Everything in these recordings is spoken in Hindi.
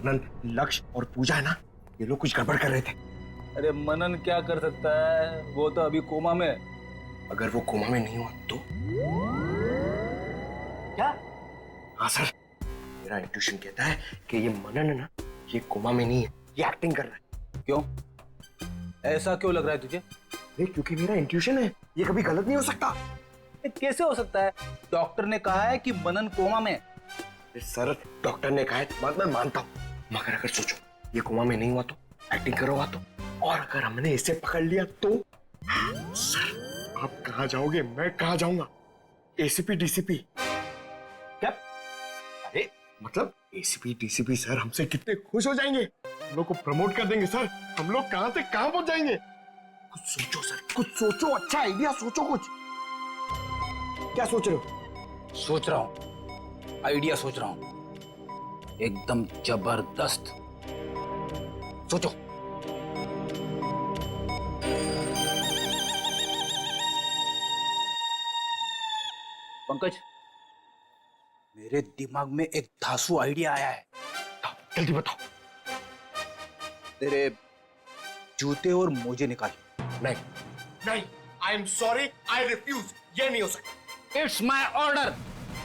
मनन, लक्ष्य और पूजा है ना, ये लोग कुछ गड़बड़ कर रहे थे। अरे मनन क्या कर सकता है, वो तो अभी कोमा में। अगर वो कोमा में नहीं हुआ तो? क्या? हाँ सर, मेरा इंट्यूशन कहता है कि ये मनन है ना, ये कोमा में नहीं है, ये एक्टिंग कर रहा है। क्यों? ऐसा क्यों लग रहा है तुझे? नहीं, क्योंकि मेरा इंट्यूशन है, ये कभी गलत नहीं हो सकता। कैसे हो सकता है? डॉक्टर ने कहा है कि मनन कोमा में। सर, डॉक्टर ने कहा है, बात मैं मानता हूँ, मगर अगर सोचो ये कोमा में नहीं हुआ तो, एक्टिंग करो हुआ तो, और अगर हमने इसे पकड़ लिया तो? सर, आप कहाँ जाओगे, मैं कहाँ जाऊंगा? ACP DCP? क्या? अरे मतलब एसीपी डीसीपी सर हमसे कितने खुश हो जाएंगे, हम लोग को प्रमोट कर देंगे सर। हम लोग कहाँ से कहाँ पहुंच जाएंगे। कुछ सोचो सर, कुछ सोचो, अच्छा आइडिया सोचो कुछ। क्या सोच रहे हो? सोच रहा हूं, आइडिया सोच रहा हूं, एकदम जबरदस्त। सोचो। पंकज, मेरे दिमाग में एक धांसू आइडिया आया है। जल्दी बताओ। तेरे जूते और मोजे निकाल। नहीं नहीं, I am sorry, I refuse, ये नहीं हो सकता। इट्स माई ऑर्डर,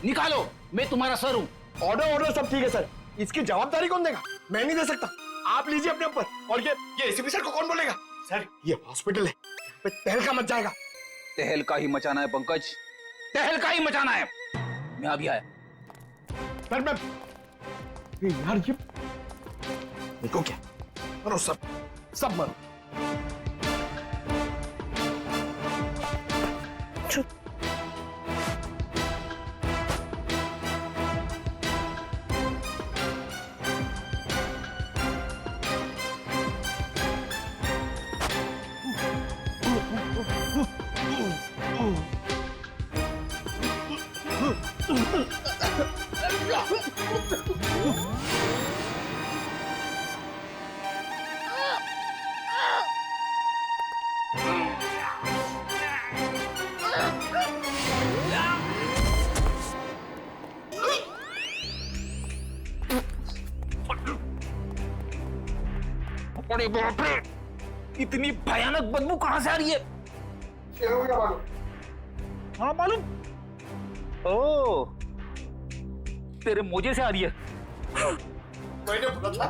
निकालो, मैं तुम्हारा सर हूं। ऑर्डर ऑर्डर सब ठीक है सर, इसकी जवाबदारी कौन देगा? मैं नहीं दे सकता, आप लीजिए अपने ऊपर। और ये एसीपी सर को कौन बोलेगा? सर ये हॉस्पिटल है, यहाँ पे तहलका मच जाएगा। तहलका ही मचाना है पंकज, तहलका ही मचाना है। मैं अभी आया। सर मैं यार ये देखो क्या, मरो सब, सब मरो। चुप। अरे बाप रे, इतनी भयानक बदबू कहां से आ रही है? हाँ मालूम। ओ, तेरे मोजे से आ रही है। मैंने बोला था,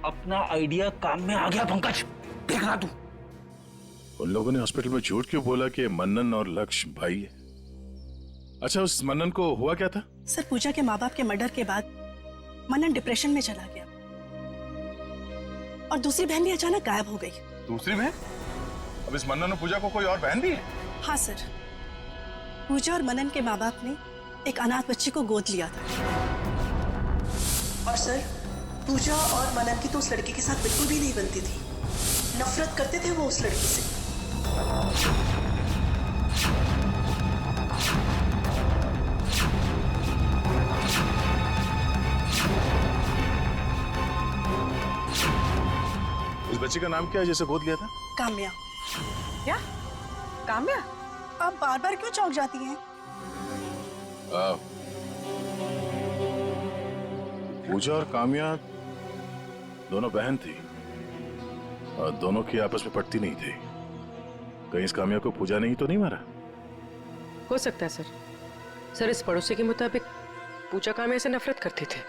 अपना आइडिया काम में आ गया पंकज, देखना तू। उन लोगों ने हॉस्पिटल में झूठ क्यों बोला कि मनन और लक्ष्य भाई है? अच्छा, उस मनन को हुआ क्या था? सर, पूजा के माँ बाप के मर्डर के बाद मनन डिप्रेशन में चला गया और दूसरी बहन भी अचानक गायब हो गई। दूसरी बहन? अब इस मनन और पूजा को कोई और बहन भी है? हाँ सर, पूजा और मनन के माँ बाप ने एक अनाथ बच्ची को गोद लिया था। और सर, पूजा और मनन की तो उस लड़की के साथ बिल्कुल भी नहीं बनती थी, नफरत करते थे वो उस लड़की से। इस बच्ची का नाम क्या है जिसे गोद लिया था? काम्या। क्या? काम्या? आप बार बार क्यों चौंक जाती हैं? पूजा और काम्या दोनों बहन थी और दोनों की आपस में पटती नहीं थी। कहीं इस काम्या को पूजा ने ही तो नहीं मारा? हो सकता है सर। सर, इस पड़ोसी के मुताबिक पूजा काम्या से नफरत करती थी।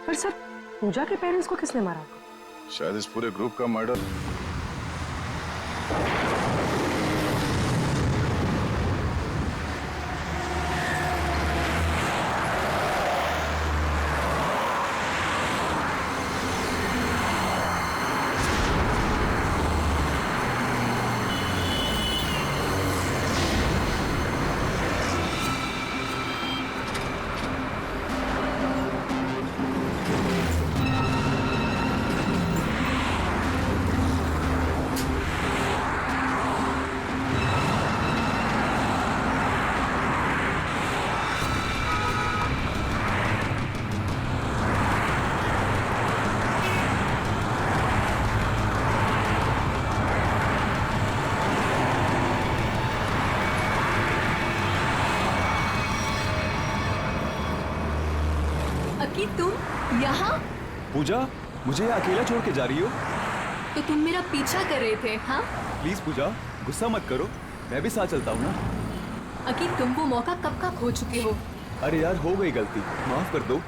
पर सर, पूजा के पेरेंट्स को किसने मारा? शायद इस पूरे ग्रुप का मर्डर। तुम यहाँ? पूजा, मुझे अकेला छोड़ के जा रही हो? तो तुम मेरा पीछा कर रहे थे, हाँ? प्लीज पूजा, गुस्सा मत करो, मैं भी साथ चलता हूँ ना। अकी, तुम वो मौका कब का खो चुके हो। अरे यार, हो गई गलती, माफ कर दो।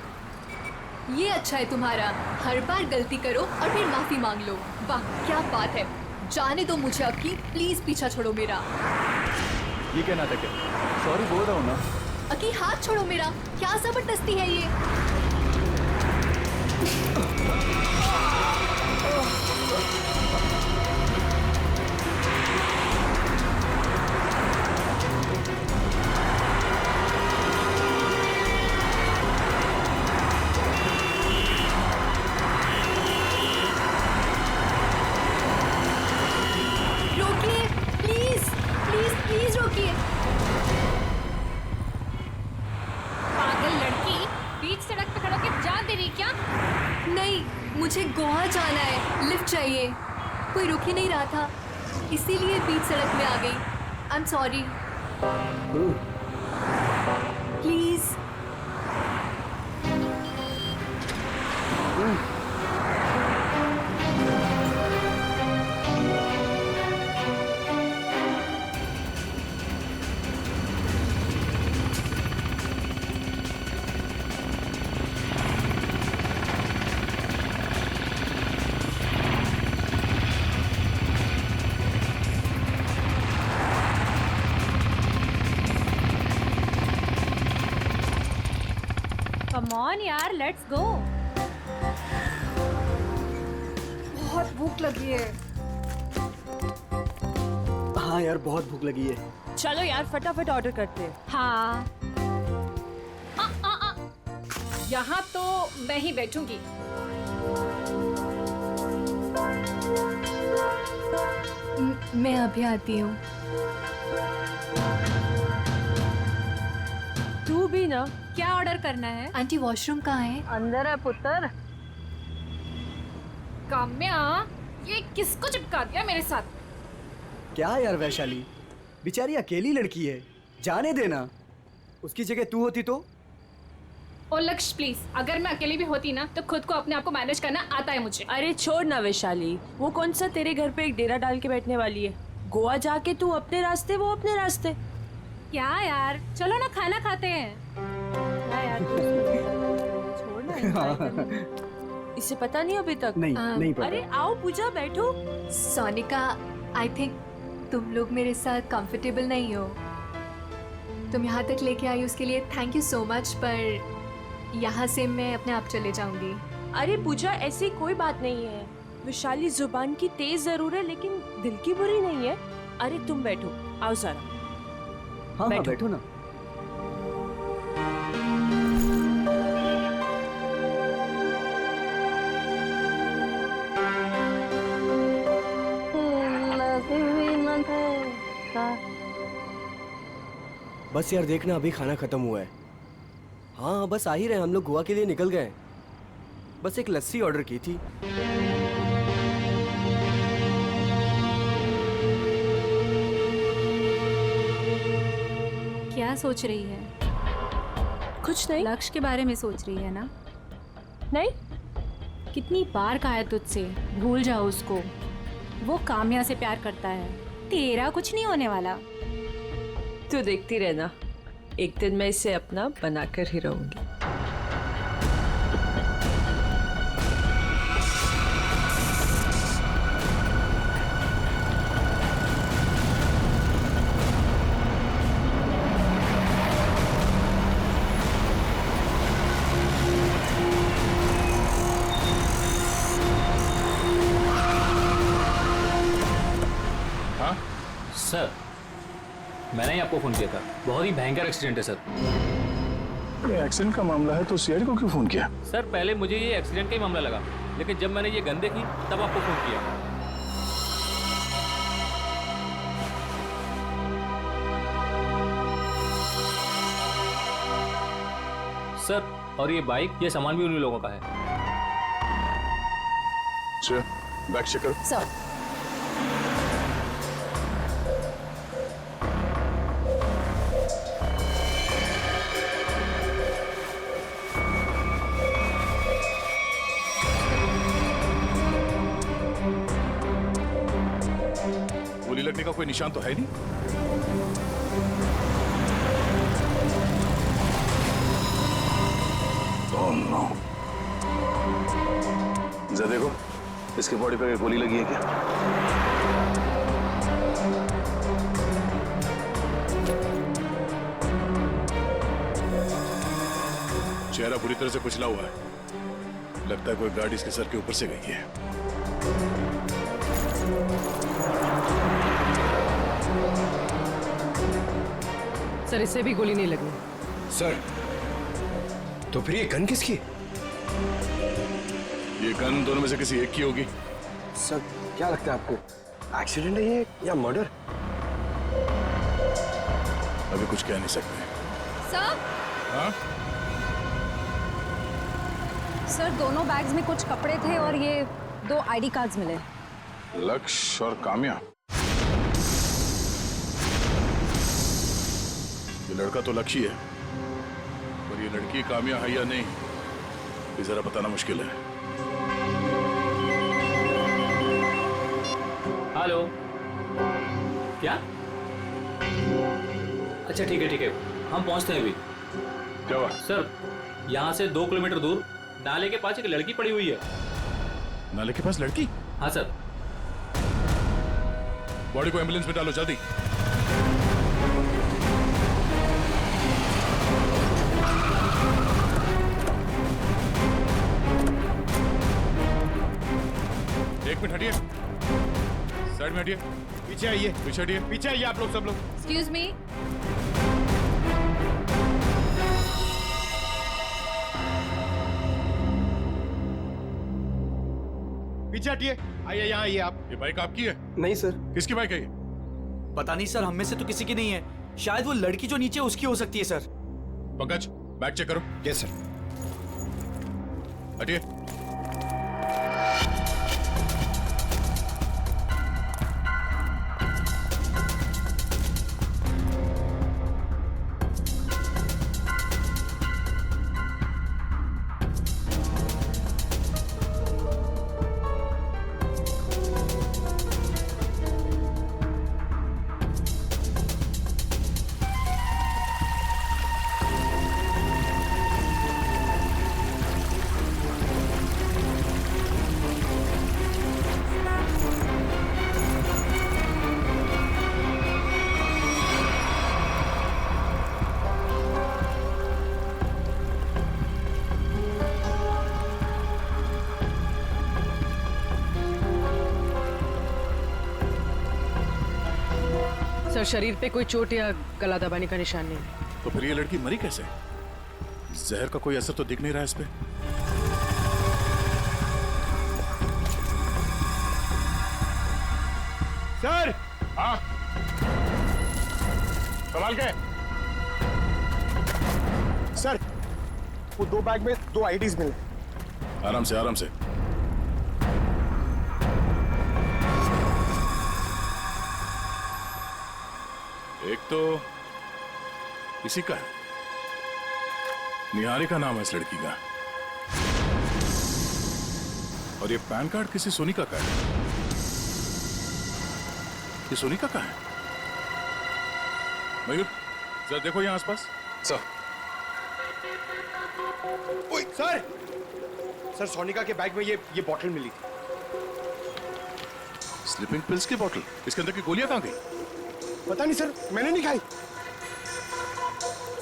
ये अच्छा है तुम्हारा, हर बार गलती करो और फिर माफी मांग लो। वाह क्या बात है। जाने दो मुझे अकी, प्लीज पीछा छोड़ो मेरा। ये क्या नाटक है? सॉरी बोल रहा हूँ ना। अकी हाथ छोड़ो मेरा, क्या जबरदस्ती है ये। रोकिए प्लीज, प्लीज प्लीज रोकिए। पागल लड़की, बीच सड़क पे खड़ा के जान दे रही क्या? नहीं, मुझे गोवा जाना है, लिफ्ट चाहिए। कोई रुक ही नहीं रहा था, इसीलिए बीच सड़क में आ गई। आई am sorry. Please. Come on यार, लेट्स गो। बहुत भूख लगी है। हाँ यार, बहुत भूख लगी है। चलो यार फटाफट ऑर्डर करते हैं। हाँ। यहाँ तो मैं ही बैठूंगी। मैं अभी आती हूँ। तू भी ना। क्या ऑर्डर करना है? आंटी वॉशरूम कहाँ है? अंदर है पुत्र। काम्या, ये किसको चिपका दिया मेरे साथ? क्या यार वैशाली, बेचारी अकेली लड़की है, जाने देना। उसकी जगह तू होती तो? ओ लक्ष्य प्लीज, अगर मैं अकेली भी होती ना तो खुद को अपने आप को मैनेज करना आता है मुझे। अरे छोड़ ना वैशाली, वो कौन सा तेरे घर पे एक डेरा डाल के बैठने वाली है। गोवा जाके तू अपने रास्ते, वो अपने रास्ते। क्या यार, चलो ना खाना खाते हैं। क्या यार, छोड़ ना, enjoy करना। इसे पता नहीं अभी तक? नहीं, नहीं पता। अरे आओ पूजा, बैठो। सोनिका, आई थिंक तुम लोग मेरे साथ कंफर्टेबल नहीं हो। तुम यहाँ तक लेके आई उसके लिए थैंक यू सो मच, पर यहाँ से मैं अपने आप चले जाऊंगी। अरे पूजा, ऐसी कोई बात नहीं है। विशाली जुबान की तेज जरूर है, लेकिन दिल की बुरी नहीं है। अरे तुम बैठो, आओ सारा। हाँ बैठो। बैठो ना। बस यार देखना, अभी खाना खत्म हुआ है। हाँ बस आ ही रहे, हम लोग गोवा के लिए निकल गए। बस एक लस्सी ऑर्डर की थी। क्या सोच रही है? कुछ नहीं। लक्ष्य के बारे में सोच रही है ना? नहीं। कितनी बार कहा है तुझसे, भूल जाओ उसको। वो काम्या से प्यार करता है, तेरा कुछ नहीं होने वाला। तू देखती रहना, एक दिन मैं इसे अपना बनाकर ही रहूंगी। सर, मैंने ही आपको फोन किया था। बहुत ही भयंकर एक्सीडेंट है सर। एक्सीडेंट का मामला है तो सीआईडी को क्यों फोन किया? सर पहले मुझे ये एक्सीडेंट का ही मामला लगा, लेकिन जब मैंने ये गन देखी तब आपको फोन किया। सर, और ये बाइक, ये सामान भी उन्हीं लोगों का है। सर, बैग चेक करो। सर, का कोई निशान तो है नहीं। दोनों जरा देखो, इसके बॉडी पे गोली लगी है क्या? चेहरा बुरी तरह से कुचला हुआ है। लगता है कोई गाड़ी इसके सर के ऊपर से गई है। सर इससे भी गोली नहीं लगी। सर तो फिर ये गन किसकी है? ये गन दोनों में से किसी एक की होगी। सर क्या लगता है आपको, एक्सीडेंट है ये या मर्डर? अभी कुछ कह नहीं सकते। सर हाँ? सर दोनों बैग्स में कुछ कपड़े थे और ये 2 आईडी कार्ड्स मिले। लक्ष्य और काम्या। ये लड़का तो लक्ष्य है, पर ये लड़की काम्या है या नहीं, ये जरा बताना मुश्किल है। हेलो, क्या? अच्छा ठीक है, हम पहुंचते हैं अभी। क्या हुआ? सर यहाँ से 2 किलोमीटर दूर नाले के पास एक लड़की पड़ी हुई है। नाले के पास लड़की? हाँ सर। बॉडी को एम्बुलेंस में डालो जल्दी। एक मिनट हटिए, साइड में हटिए, पीछे आइए, पीछे हटिए, पीछे आइए आप लोग, सब लोग। Excuse me. पीछे हटिए, आइए यहाँ आइए आप। ये बाइक आपकी है? नहीं सर। किसकी बाइक है ये? पता नहीं सर, हम में से तो किसी की नहीं है। शायद वो लड़की जो नीचे उसकी हो सकती है सर। पंकज बैग चेक करो। Yes sir. हटिए। सर शरीर पे कोई चोट या गला दबाने का निशान नहीं है। तो फिर ये लड़की मरी कैसे? जहर का कोई असर तो दिख नहीं रहा इस पे। सर हाँ, कमाल के। सर वो 2 बैग में 2 आईडीज मिले। आराम से, आराम से। एक तो इसी का है, निहारिका नाम है इस लड़की का, और ये पैन कार्ड किसी सोनिका का है। ये सोनिका का है? मयूर जरा देखो यहाँ आसपास। सर ओए सर, सर सोनिका के बैग में ये बॉटल मिली थी। स्लीपिंग पिल्स की बोतल? इसके अंदर की गोलियां कहाँ गई? पता नहीं सर, मैंने नहीं खाई।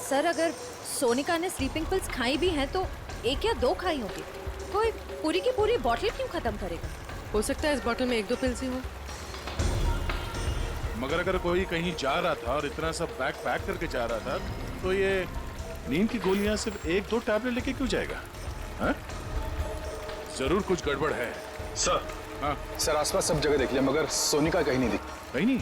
सर अगर सोनिका ने स्लीपिंग पिल्स खाई भी हैं तो 1 या 2 खाई होगी। कोई पूरी की पूरी बॉटल क्यों खत्म करेगा? हो सकता है इस बोतल में 1-2 पिल्स ही हो। मगर अगर कोई कहीं जा रहा था और इतना सब बैग पैक करके जा रहा था, तो ये नींद की गोलियां सिर्फ 1-2 टैबलेट लेके क्यों जाएगा? हाँ? जरूर कुछ गड़बड़ है। सर। हाँ सर आसपास सब जगह देख लिया मगर सोनिका कहीं नहीं दिखी। कहीं नहीं?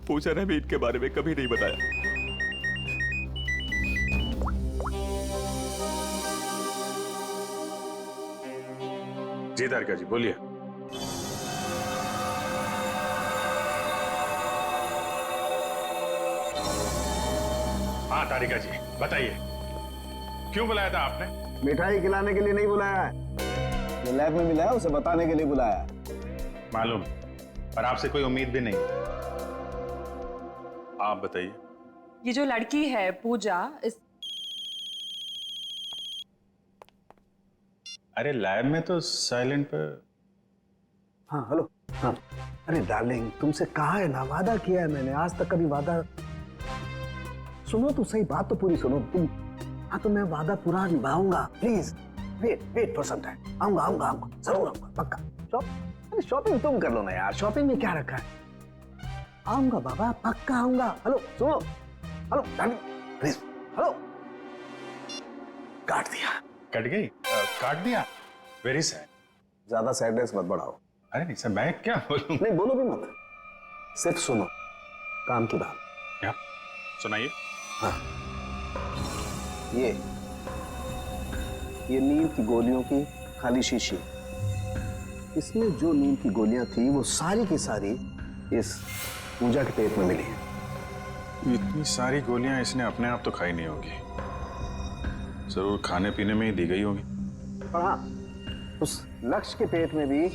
पूजा ने भी इनके बारे में कभी नहीं बताया। जी तारिका जी बोलिए। हाँ तारिका जी बताइए, क्यों बुलाया था आपने? मिठाई खिलाने के लिए नहीं बुलाया है, जो लैब में मिला है उसे बताने के लिए बुलाया है। मालूम, पर आपसे कोई उम्मीद भी नहीं। आप बताइए। ये जो लड़की है पूजा, इस अरे लैब में तो साइलेंट पर। हाँ हेलो। हाँ अरे डार्लिंग, तुमसे कहा है ना, वादा किया है मैंने, आज तक कभी वादा। सुनो तो सही, बात तो पूरी सुनो तुम। हाँ तो मैं वादा पूरा निभाऊंगा, please wait for some time. आऊंगा आऊंगा आऊंगा, जरूर आऊंगा, पक्का। अरे शॉपिंग तुम कर लो ना यार, शॉपिंग में क्या रखा है। आऊंगा बाबा, पक्का आऊंगा। हेलो सुनो, हेलो डार्लिंग प्लीज, हेलो। काट दिया। कट गई? काट दिया? Very sad. ज्यादा सैडनेस मत बढ़ाओ। अरे नहीं सर, मैं क्या बोलूं? नहीं बोलो भी मत, सिर्फ सुनो काम की बात। क्या सुनाइए? हाँ ये नींद की गोलियों की खाली शीशी, इसमें जो नींद की गोलियां थी वो सारी की सारी इस पूजा के पेट में मिली है। इतनी सारी गोलियां इसने अपने आप तो खाई नहीं होगी, जरूर खाने पीने में ही दी गई होगी। और हाँ, उस लक्ष्य के पेट में भी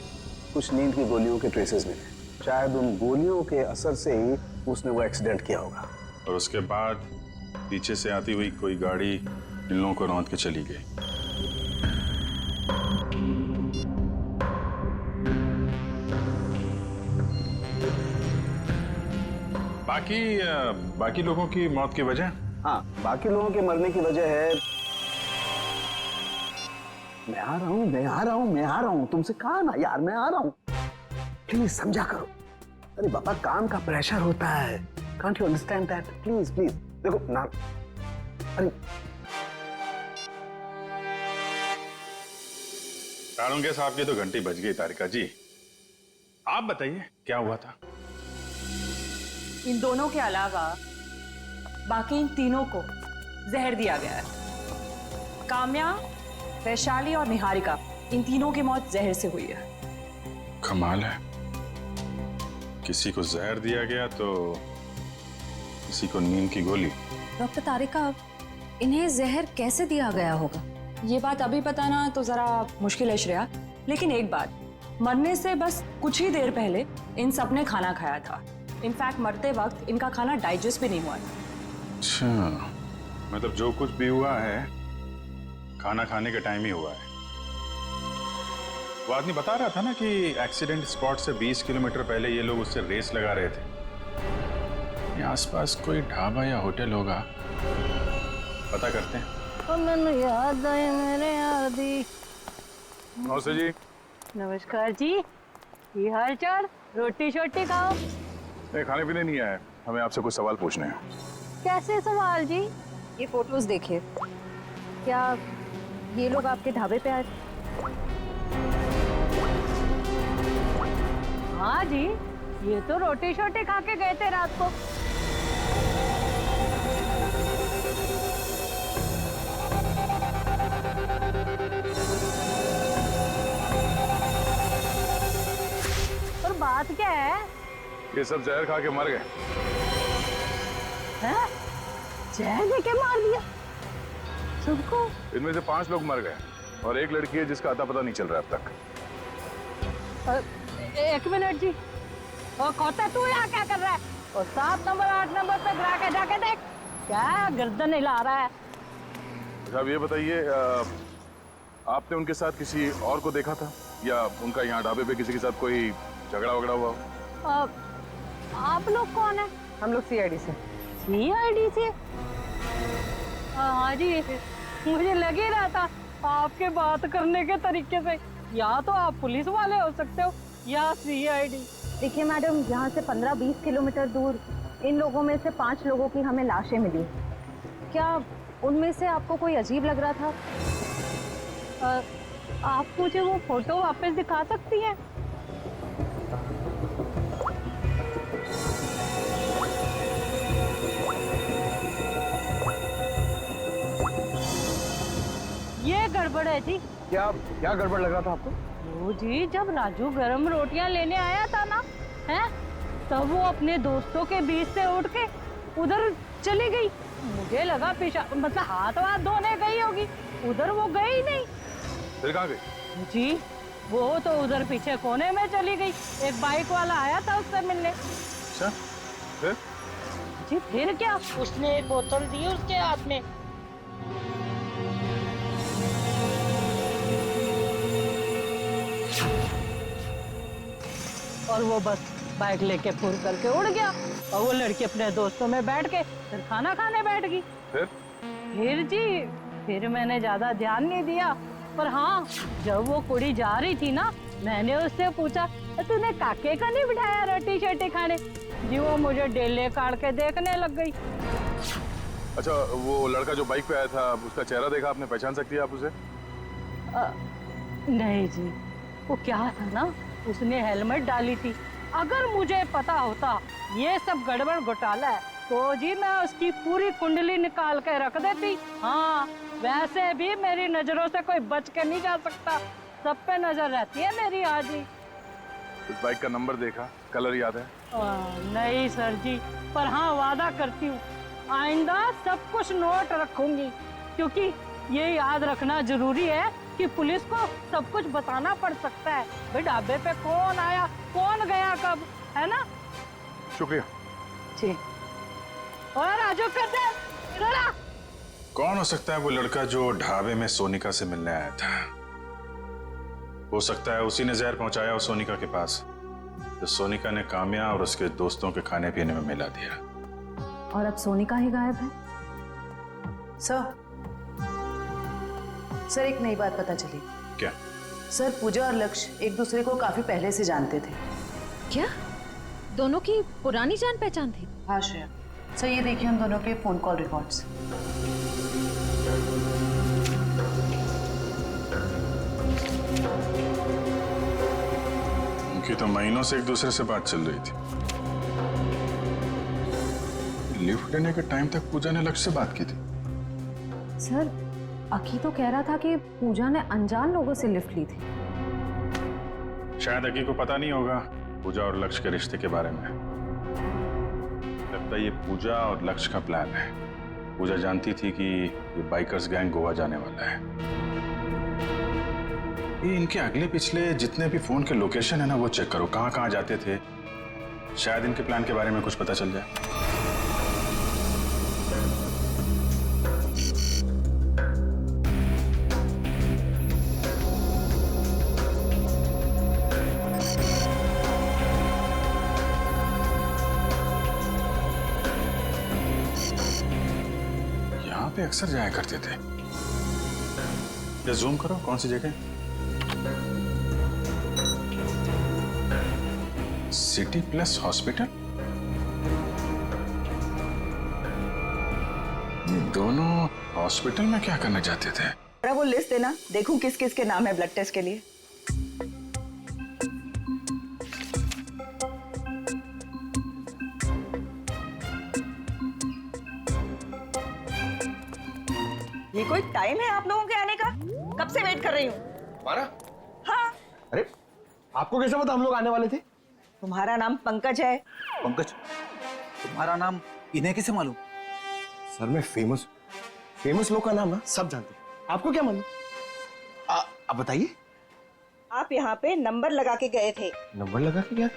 कुछ नींद की गोलियों के ट्रेसेस मिले। शायद उन गोलियों के असर से ही उसने वो एक्सीडेंट किया होगा। और उसके बाद पीछे से आती हुई कोई गाड़ी इन लोगों को रौंद के चली गई। बाकी लोगों की मौत की वजह? हाँ, बाकी लोगों के मरने की वजह है, मैं आ रहा हूँ, तुमसे कहा ना यार, मैं आ रहा हूँ, प्लीज समझा करो। अरे बाबा, काम का प्रेशर होता है, can't you understand that? Please please देखो ना। अरे तारुंगे साहब की तो घंटी बज गई। तारिका जी आप बताइए क्या हुआ था? इन दोनों के अलावा बाकी इन तीनों को जहर दिया गया है। काम्या, वैशाली और निहारिका, इन तीनों की मौत जहर से हुई है। कमाल है, किसी को जहर दिया गया तो किसी को नींद की गोली। डॉक्टर तारिका, इन्हें जहर कैसे दिया गया होगा? ये बात अभी बताना तो जरा मुश्किल है श्रेया, लेकिन एक बात, मरने से बस कुछ ही देर पहले इन सब ने खाना खाया था। इनफैक्ट मरते वक्त इनका खाना डाइजेस्ट भी नहीं हुआ था। अच्छा, मतलब जो कुछ भी हुआ है खाना खाने के टाइम ही हुआ है। वो आदमी बता रहा था ना कि एक्सीडेंट स्पॉट से 20 किलोमीटर पहले ये लोग उससे रेस लगा रहे थे। आसपास कोई ढाबा या होटल होगा, पता करते हैं। याद आए मेरे आदि। नमस्ते जी। नमस्कार जी, ये हाल चाल? रोटी शोटी खाओ। नहीं, खाने पीने नहीं आए, हमें आपसे कुछ सवाल पूछने हैं। कैसे सवाल जी? ये फोटोज देखिए, क्या ये लोग आपके ढाबे पे आए? हाँ जी, ये तो रोटी शोटी खा के गए थे रात को। और बात क्या है? ये सब जहर खा के मर गए। हैं? जहर देके मार दिया सबको? इनमें से 5 लोग मर गए और एक लड़की है जिसका अता पता नहीं चल रहा अब तक। एक मिनट जी, और खोता तू यहाँ क्या कर रहा है? और 7 नंबर 8 नंबर पे जाके जाके देख, क्या गर्दन हिला रहा है? साहब ये बताइए, आपने उनके साथ किसी और को देखा था या उनका यहाँ ढाबे पे किसी के साथ कोई झगड़ा वगड़ा हुआ? आप लोग कौन है? हम लोग सीआईडी से। सीआईडी से? हाँ जी, मुझे लग ही रहा था आपके बात करने के तरीके से, या तो आप पुलिस वाले हो सकते हो या सीआईडी। देखिए मैडम, यहाँ से 15-20 किलोमीटर दूर इन लोगों में से 5 लोगों की हमें लाशें मिली। क्या उनमें से आपको कोई अजीब लग रहा था? आप मुझे वो फोटो वापस दिखा सकती हैं? है जी। क्या क्या गड़बड़ लग रहा था आपको? वो जी, जब राजू गरम रोटियां लेने आया था ना, हैं, तब वो अपने दोस्तों के बीच से उठ के उधर चली गई। मुझे लगा मतलब हाथ वाथ धोने गई होगी, उधर वो गई नहीं। फिर कहाँ गई? जी, वो तो उधर पीछे कोने में चली गई। एक बाइक वाला आया था उससे मिलने। अच्छा, फिर? जी फिर क्या, उसने एक बोतल दी उसके हाथ में। और वो बस बाइक लेके फुर करके उड़ गया। और वो लड़की अपने दोस्तों में बैठ के फिर खाना खाने बैठ गई। फिर जी, फिर मैंने ज्यादा ध्यान नहीं दिया, पर हाँ, जब वो कुड़ी जा रही थी ना, मैंने उससे पूछा, तूने काके का नहीं बिठाया रोटी शोटी खाने? जी वो मुझे डेले काट के देखने लग गई। अच्छा, वो लड़का जो बाइक पे आया था, उसका चेहरा देखा आपने? पहचान सकती है आप उसे? नहीं जी, वो क्या था ना, उसने हेलमेट डाली थी। अगर मुझे पता होता ये सब गड़बड़ घोटाला है, तो जी मैं उसकी पूरी कुंडली निकाल के रख देती। हाँ, वैसे भी मेरी नजरों से कोई बच के नहीं जा सकता, सब पे नजर रहती है मेरी। आज ही उस बाइक का नंबर देखा, कलर याद है? नहीं सर जी, पर हाँ वादा करती हूँ आइंदा सब कुछ नोट रखूंगी, क्योंकि ये याद रखना जरूरी है कि पुलिस को सब कुछ बताना पड़ सकता है। भाई ढाबे पे कौन आया, कौन गया, कब, है ना? शुक्रिया जी। और राजू कर दे, इधर आ। कौन हो सकता है वो लड़का जो ढाबे में सोनिका से मिलने आया था? हो सकता है उसी ने जहर पहुंचाया उस सोनिका के पास, तो सोनिका ने काम्या और उसके दोस्तों के खाने पीने में मिला दिया। और अब सोनिका ही गायब है। सर, एक नई बात पता चली। क्या? सर, पूजा और लक्ष्य एक दूसरे को काफी पहले से जानते थे। क्या दोनों की पुरानी जान पहचान थी? हाँ श्रेया। सर, ये देखिए उन दोनों के फोन कॉल रिकॉर्ड्स। उनकी तो महीनों से एक दूसरे से बात चल रही थी। लिफ्ट लेने के टाइम तक पूजा ने लक्ष्य से बात की थी। सर, अकी तो कह रहा था कि पूजा ने अनजान लोगों से लिफ्ट ली थी। शायद अकी को पता नहीं होगा पूजा और लक्ष्य के रिश्ते के बारे में। लगता है ये पूजा और लक्ष्य का प्लान है। पूजा जानती थी कि ये बाइकर्स गैंग गोवा जाने वाला है। ये इनके अगले पिछले जितने भी फोन के लोकेशन है ना, वो चेक करो, कहाँ कहाँ जाते थे। शायद इनके प्लान के बारे में कुछ पता चल जाए। पे अक्सर जाया करते थे। ये जूम करो, कौन सी जगह? City plus hospital. ये दोनों हॉस्पिटल में क्या करना चाहते थे? वो लिस्ट देना, देखूं किस किस के नाम है ब्लड टेस्ट के लिए। ये कोई टाइम है आप लोगों के आने का? कब से वेट कर रही हूँ। हमारा? हाँ। अरे आपको कैसे पता हम लोग आने वाले थे? तुम्हारा नाम पंकज है। पंकज? तुम्हारा नाम इन्हें कैसे मालूम? सर मैं फेमस लोग का नाम ना सब जानते हैं। आपको क्या मालूम? आप बताइए। आप यहाँ पे नंबर लगा के गए थे। नंबर लगा के गया?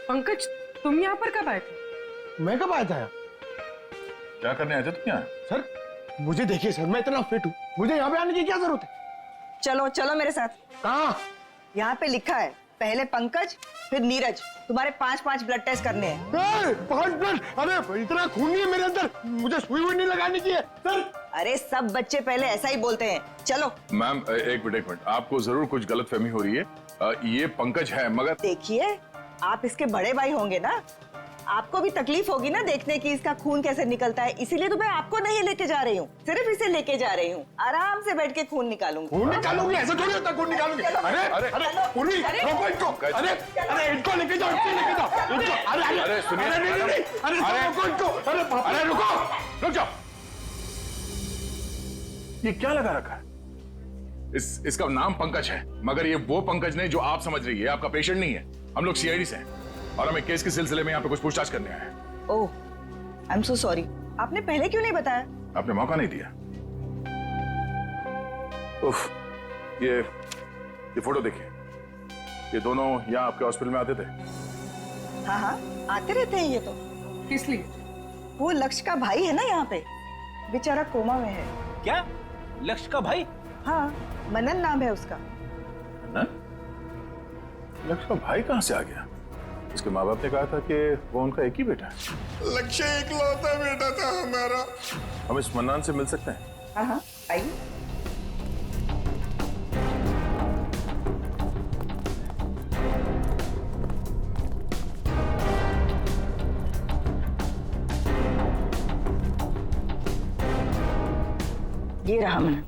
पंकज, तुम यहाँ पर कब आए थे? मैं कब आया था यहाँ? क्या करने आए थे तुम यहाँ? सर मुझे देखिए सर, मैं इतना फिट हूँ, मुझे यहाँ पे आने की क्या जरूरत है? चलो चलो मेरे साथ। कहाँ? यहाँ पे लिखा है, पहले पंकज फिर नीरज। तुम्हारे 5-5 ब्लड टेस्ट करने हैं। 5 ब्लड? अरे इतना खून नहीं है मेरे अंदर, मुझे सुई वुई नहीं लगाने की है सर। अरे सब बच्चे पहले ऐसा ही बोलते हैं। चलो। मैम एक मिनट, आपको जरूर कुछ गलतफहमी हो रही है। ये पंकज है, मगर देखिए आप इसके बड़े भाई होंगे ना, आपको भी तकलीफ होगी ना देखने की इसका खून कैसे निकलता है, इसीलिए तो मैं आपको नहीं लेके जा रही हूँ, सिर्फ इसे लेके जा रही हूँ। आराम से बैठ के खून निकालूंगी। खून निकालूंगी? ऐसा थोड़ी होता खून निकालूंगी। अरे अरे पूरी रोको इनको। अरे अरे इनको लेके जाओ, इनको लेके जाओ इनको। अरे अरे सुनिए, अरे रोको इनको। अरे रुक जाओ। ये क्या लगा रखा है? इसका नाम पंकज है, मगर ये वो पंकज नहीं जो आप समझ रही है। आपका पेशेंट नहीं है। हम लोग सीआईडी से हैं और हमें केस के सिलसिले में यहाँ पे कुछ पूछताछ करने आए हैं। ओह, आई एम सो सॉरी। आपने पहले क्यों नहीं बताया? आपने मौका नहीं दिया। उफ, ये फोटो देखिए। ये दोनों यहाँ आपके हॉस्पिटल में आते थे। हाँ हाँ, आते रहते हैं ये तो। किस लिए? वो लक्ष्य का भाई है ना यहाँ पे, बेचारा कोमा में है। क्या? लक्ष्य का भाई? हाँ, मनन नाम है उसका। लक्ष्य का भाई कहाँ से आ गया? उसके माँ बाप ने कहा था कि वो उनका एक ही बेटा है। लक्ष्य इकलौता बेटा था हमारा। हम इस मन्नान से मिल सकते हैं? हाँ हाँ, आइए। ये रहा मनन।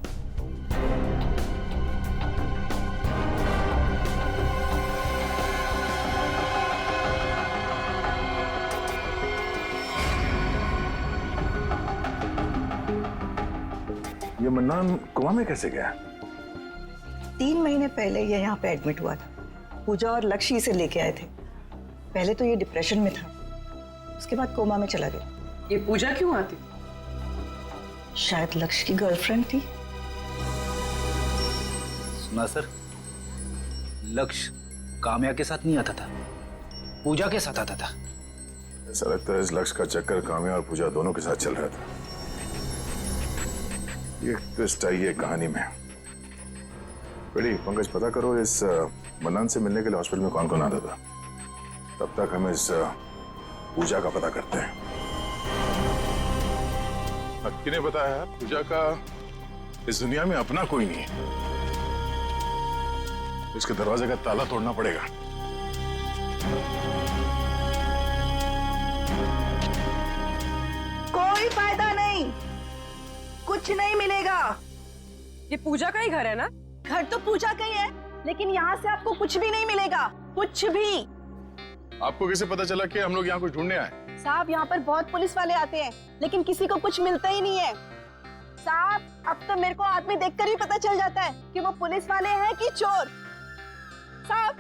ये मन्नान कोमा में कैसे गया? 3 महीने पहले ये यहाँ पे एडमिट हुआ था। पूजा और लक्ष्य इसे लेके आए थे। पहले तो ये डिप्रेशन में था, उसके बाद कोमा में चला गया। ये पूजा क्यों आती? शायद लक्ष्य की गर्लफ्रेंड थी। सुना सर, लक्ष्य काम्या के साथ नहीं आता था, पूजा के साथ आता था। ऐसा लगता है इस लक्ष्य का चक्कर काम्या और पूजा दोनों के साथ चल रहा था। ये ट्विस्ट आई है कहानी में। बेटी पंकज, पता करो इस मन्नान से मिलने के लिए हॉस्पिटल में कौन कौन आता था। तब तक हम इस पूजा का पता करते हैं। किने बताया? पूजा का इस दुनिया में अपना कोई नहीं है। इसके दरवाजे का ताला तोड़ना पड़ेगा। कोई फायदा नहीं, कुछ नहीं मिलेगा। ये पूजा का ही घर है ना? घर तो पूजा का ही है, लेकिन यहाँ से आपको कुछ भी नहीं मिलेगा, कुछ भी। आपको कैसे पता चला कि हम लोग यहाँ कुछ ढूंढने आए? साहब, यहाँ पर बहुत पुलिस वाले आते हैं, लेकिन किसी को कुछ मिलता ही नहीं है। साहब, अब तो मेरे को आदमी देखकर ही पता चल जाता है कि वो पुलिस वाले हैं कि चोर। साहब,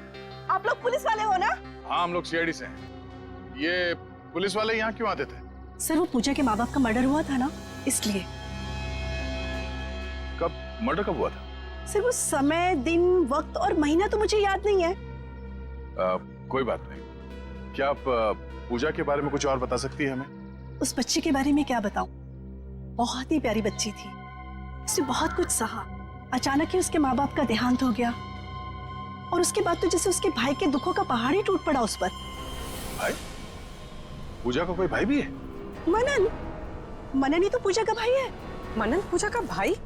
आप लोग पुलिस वाले हो ना? हाँ, हम लोग सीआईडी से हैं। ये पुलिस वाले यहाँ क्यों आते थे? सर, वो पूजा के माँ बाप का मर्डर हुआ था ना, इसलिए। कब मर्डर कब हुआ था? सर, वो समय, दिन, वक्त और महीना तो मुझे याद नहीं है। कोई बात नहीं। क्या आप पूजा के बारे में कुछ और बता सकती है हमें? उस बच्ची के बारे में क्या बताऊं? बहुत ही प्यारी बच्ची थी, उसने बहुत कुछ सहा। अचानक ही उसके माँ बाप का देहांत हो गया, और उसके बाद तो जैसे उसके भाई के दुखों का पहाड़ ही टूट पड़ा उस पर। भाई? पूजा का कोई भाई भी है? मनन। मनन ही तो पूजा का भाई है। मनन पूजा का भाई?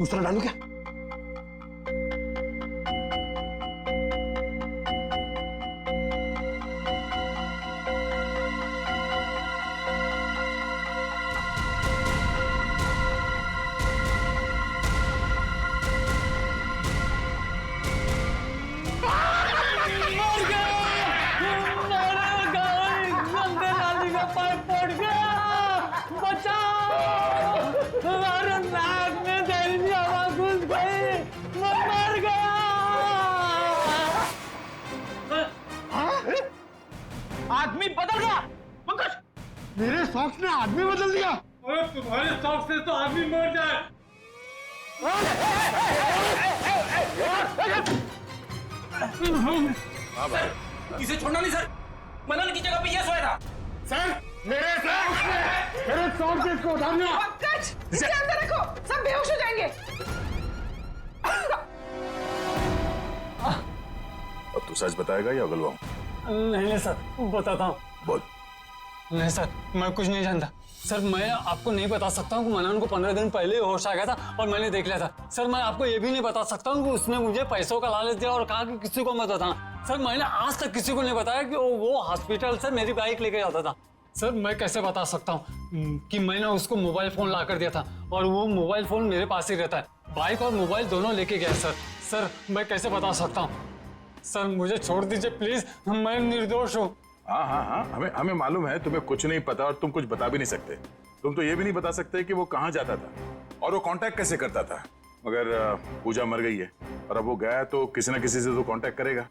दूसरा डालू क्या? आदमी बदल गया। पंकज, मेरे सॉक्स ने आदमी बदल दिया। अरे तुम्हारे शौक से तो आदमी मर जाए। हाँ भाई, इसे छोड़ना नहीं सर, मनन की जगह पे ये सोया था। सर, मेरे सॉक्स इसको उठाना। पंकज, इसे अंदर रखो, सब बेहोश हो जाएंगे। अब तू सच बताएगा या गलवाऊं? नहीं सर, बताता हूँ। बोल। नहीं सर, मैं कुछ नहीं जानता। सर मैं आपको नहीं बता सकता हूँ कि मनन को 15 दिन पहले होश आ गया था और मैंने देख लिया था। सर मैं आपको ये भी नहीं बता सकता हूँ कि उसने मुझे पैसों का लालच दिया और कहा कि किसी को मत बताना। सर मैंने आज तक किसी को नहीं बताया कि वो हॉस्पिटल से मेरी बाइक लेके जाता था। सर मैं कैसे बता सकता हूँ कि मैंने उसको मोबाइल फोन ला कर दिया था और वो मोबाइल फोन मेरे पास ही रहता है। बाइक और मोबाइल दोनों लेके गया सर। सर मैं कैसे बता सकता हूँ? सर मुझे छोड़ दीजिए प्लीज, मैं निर्दोष हूँ। हाँ, हमें मालूम है तुम्हें कुछ नहीं पता और तुम कुछ बता भी नहीं सकते। तुम तो ये भी नहीं बता सकते कि वो कहाँ जाता था और वो कांटेक्ट कैसे करता था। मगर पूजा मर गई है और अब वो गया तो किसी ना किसी से तो कांटेक्ट करेगा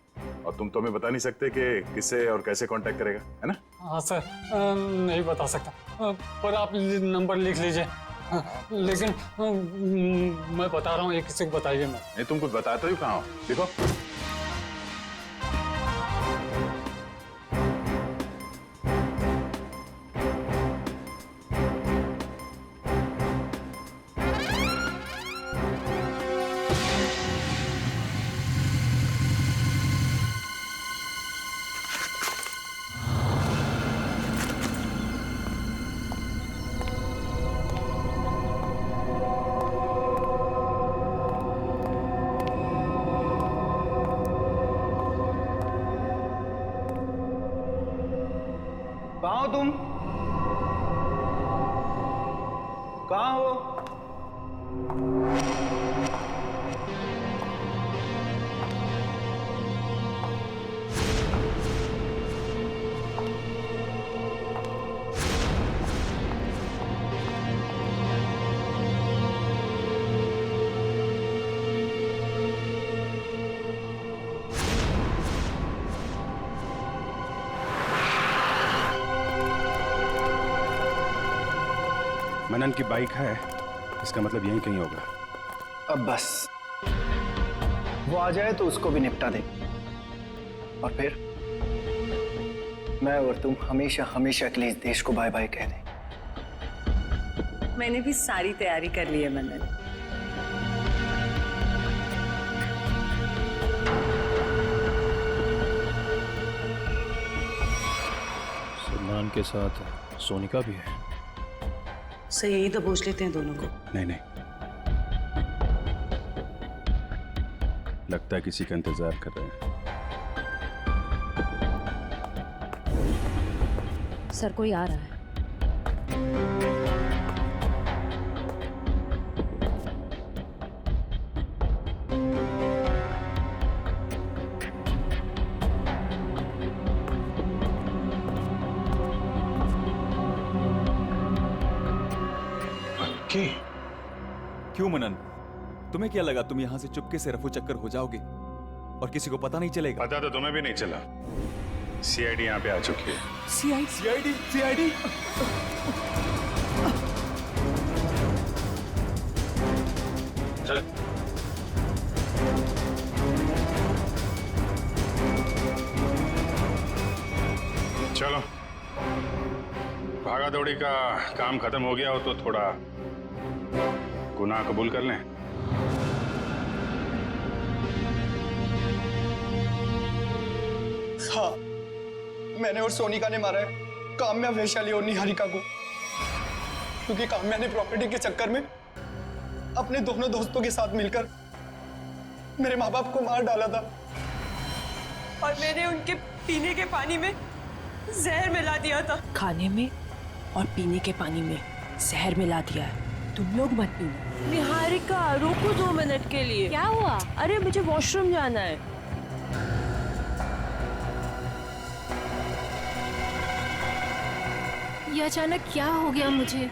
और तुम तो हमें बता नहीं सकते कि किससे और कैसे कांटेक्ट करेगा, है ना? हाँ सर, नहीं बता सकता, पर आप नंबर लिख लीजिए। लेकिन मैं बता रहा हूँ, ये किसी को बताइए मत। नहीं, तुम कुछ बताते हो कहाँ हो? देखो कहाँ हो तुम? कहाँ हो? मनन की बाइक है, इसका मतलब यहीं कहीं होगा। अब बस वो आ जाए तो उसको भी निपटा दे और फिर मैं और तुम हमेशा हमेशा के लिए इस देश को बाय बाय कह दें। मैंने भी सारी तैयारी कर ली है मनन। सलमान के साथ सोनिका भी है। सही, यही तो पूछ लेते हैं दोनों को। नहीं, लगता है किसी का इंतजार कर रहे हैं। सर कोई आ रहा है। क्यों मनन, तुम्हें क्या लगा तुम यहाँ से चुपके से रफू चक्कर हो जाओगे और किसी को पता नहीं चलेगा? पता तो तुम्हें भी नहीं चला। सीआईडी यहाँ पे आ चुकी है। सीआईडी चलो, भागा दौड़ी का काम खत्म हो गया हो तो थोड़ा गुनाह कबूल कर लें। हाँ, मैंने और सोनिका ने मारा है काम्या, वैशाली और निहारिका को, क्योंकि काम्या ने प्रॉपर्टी के चक्कर में अपने दोनों दोस्तों के साथ मिलकर मेरे माँ बाप को मार डाला था और मैंने उनके पीने के पानी में जहर मिला दिया था। खाने में और पीने के पानी में जहर मिला दिया है। तुम लोग मत पीना। निहारिका रुको 2 मिनट के लिए। क्या हुआ? अरे मुझे वॉशरूम जाना है। ये अचानक क्या हो गया मुझे?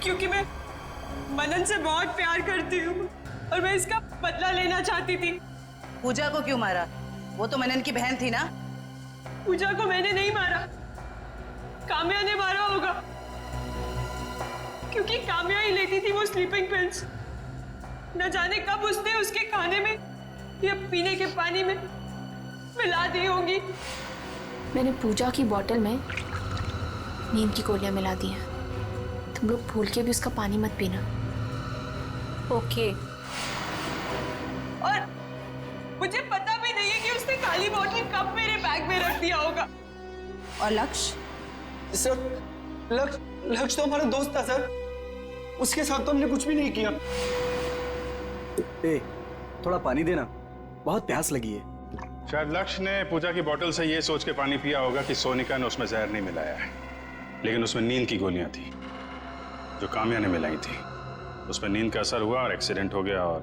क्योंकि मैं मनन से बहुत प्यार करती हूँ और मैं इसका बदला लेना चाहती थी। पूजा को क्यों मारा? वो तो मनन की बहन थी ना। पूजा को मैंने नहीं मारा, काम्या ने मारा होगा, क्योंकि काम्या ही लेती थी वो स्लीपिंग पिल्स। न जाने कब उसने उसके खाने में या पीने के पानी में मिला दी होगी। मैंने पूजा की बोतल में नींद की गोलियां मिला दी हैं। तुम लोग भूल के भी उसका पानी मत पीना। ओके। और मुझे पता भी नहीं है कि उसने काली बोतल कब मेरे बैग में रख दिया होगा। और लक्ष्य? सर लक्ष्य तो हमारा दोस्त था सर, उसके साथ तो हमने कुछ भी नहीं किया। ए, थोड़ा पानी देना, बहुत प्यास लगी है। शायद लक्ष्य ने पूजा की बोतल से ये सोच के पानी पिया होगा कि सोनिका ने उसमें जहर नहीं मिलाया है, लेकिन उसमें नींद की गोलियां थी जो काम्या ने मिलाई थी। उसमें नींद का असर हुआ और एक्सीडेंट हो गया। और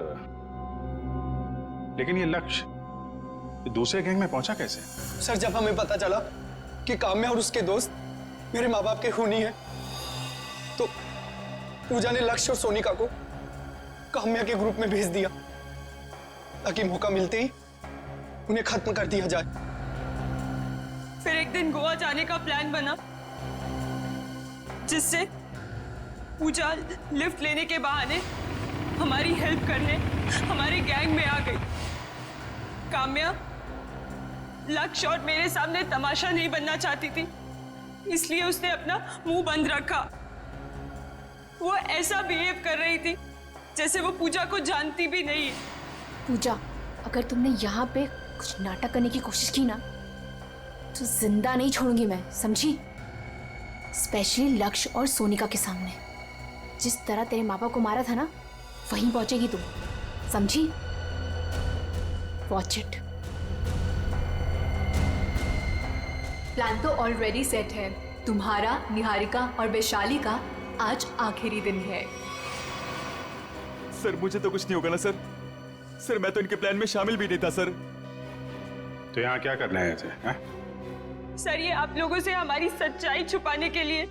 लेकिन ये लक्ष्य दूसरे गैंग में पहुंचा कैसे? सर जब हमें पता चला कि काम्या और उसके दोस्त मेरे माँ बाप के खूनी हैं, तो पूजा ने लक्ष्य और सोनिका को काम्या के ग्रुप में भेज दिया ताकि मौका मिलते ही उन्हें खत्म कर दिया जाए। फिर एक दिन गोवा जाने का प्लान बना, जिससे पूजा लिफ्ट लेने के बहाने हमारी हेल्प करने हमारे गैंग में आ गई। काम्या लक्ष्य और मेरे सामने तमाशा नहीं बनना चाहती थी, इसलिए उसने अपना मुंह बंद रखा। वो ऐसा बिहेव कर रही थी जैसे वो पूजा को जानती भी नहीं है। पूजा, अगर तुमने यहाँ पे कुछ नाटक करने की कोशिश की ना तो जिंदा नहीं छोड़ूंगी मैं, समझी? स्पेशली लक्ष्य और सोनिका के सामने। जिस तरह तेरे माँ बाप को मारा था ना, वहीं पहुंचेगी तुम, समझी? Watch it. प्लान तो ऑलरेडी सेट है। तुम्हारा, निहारिका और वैशाली का आज आखिरी दिन है। सर मुझे तो कुछ नहीं होगा ना सर? सर मैं तो इनके प्लान में शामिल भी नहीं था सर। तो यहाँ क्या करने आए थे? सर ये आप लोगों से हमारी सच्चाई छुपाने के लिए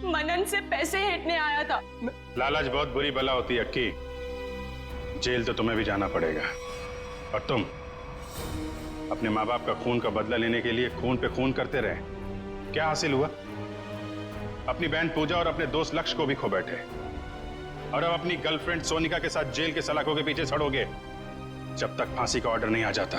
मनन से पैसे हेटने आया था। लालच बहुत बुरी बला होती है अक्की। जेल तो तुम्हें भी जाना पड़ेगा। और तुम अपने माँ बाप का खून का बदला लेने के लिए खून पे खून करते रहे। क्या हासिल हुआ? अपनी बहन पूजा और अपने दोस्त लक्ष्य को भी खो बैठे, और अब अपनी गर्लफ्रेंड सोनिका के साथ जेल के सलाखों के पीछे सड़ोगे जब तक फांसी का ऑर्डर नहीं आ जाता।